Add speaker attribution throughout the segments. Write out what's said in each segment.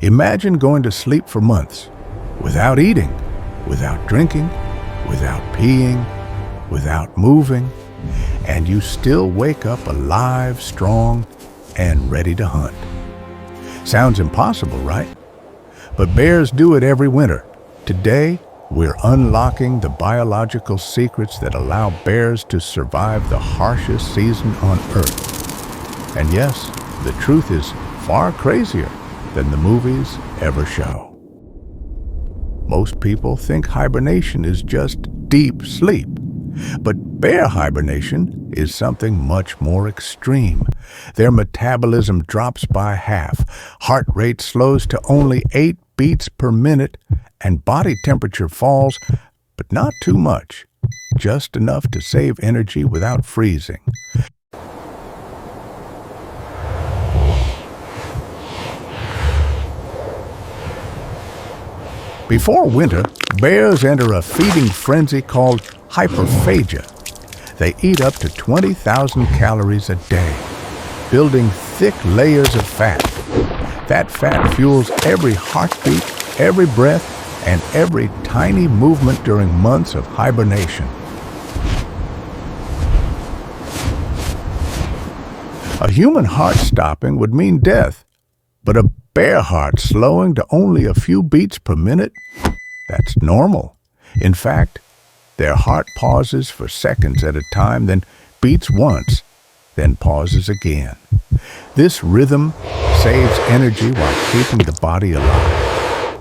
Speaker 1: Imagine going to sleep for months, without eating, without drinking, without peeing, without moving, and you still wake up alive, strong, and ready to hunt. Sounds impossible, right? But bears do it every winter. Today, we're unlocking the biological secrets that allow bears to survive the harshest season on Earth. And yes, the truth is far crazier than the movies ever show. Most people think hibernation is just deep sleep. But bear hibernation is something much more extreme. Their metabolism drops by half, heart rate slows to only 8 beats per minute, and body temperature falls, but not too much, just enough to save energy without freezing. Before winter, bears enter a feeding frenzy called hyperphagia. They eat up to 20,000 calories a day, building thick layers of fat. That fat fuels every heartbeat, every breath, and every tiny movement during months of hibernation. A human heart stopping would mean death, but a bear heart slowing to only a few beats per minute, that's normal. In fact, their heart pauses for seconds at a time, then beats once, then pauses again. This rhythm saves energy while keeping the body alive.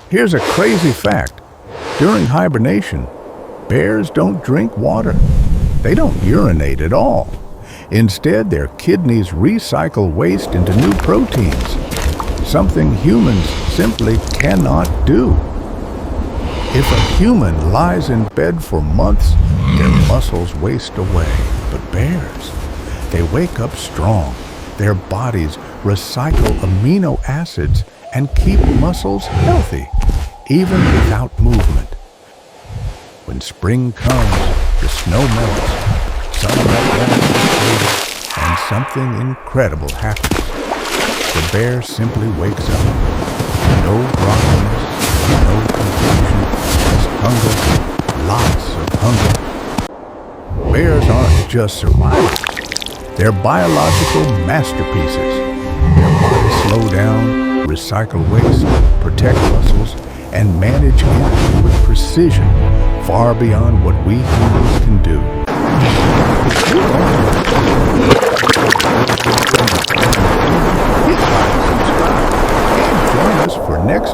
Speaker 1: Here's a crazy fact. During hibernation, bears don't drink water. They don't urinate at all. Instead, their kidneys recycle waste into new proteins, something humans simply cannot do. If a human lies in bed for months, their muscles waste away. But bears, they wake up strong. Their bodies recycle amino acids and keep muscles healthy, even without movement. When spring comes, the snow melts, sunlight rises, and something incredible happens. The bear simply wakes up. No grogginess, no confusion, just hunger, lots of hunger. Bears aren't just survivors. They're biological masterpieces. Their bodies slow down, recycle waste, protect muscles, and manage energy with precision, far beyond what we humans can do. Hit like, subscribe, and join us for next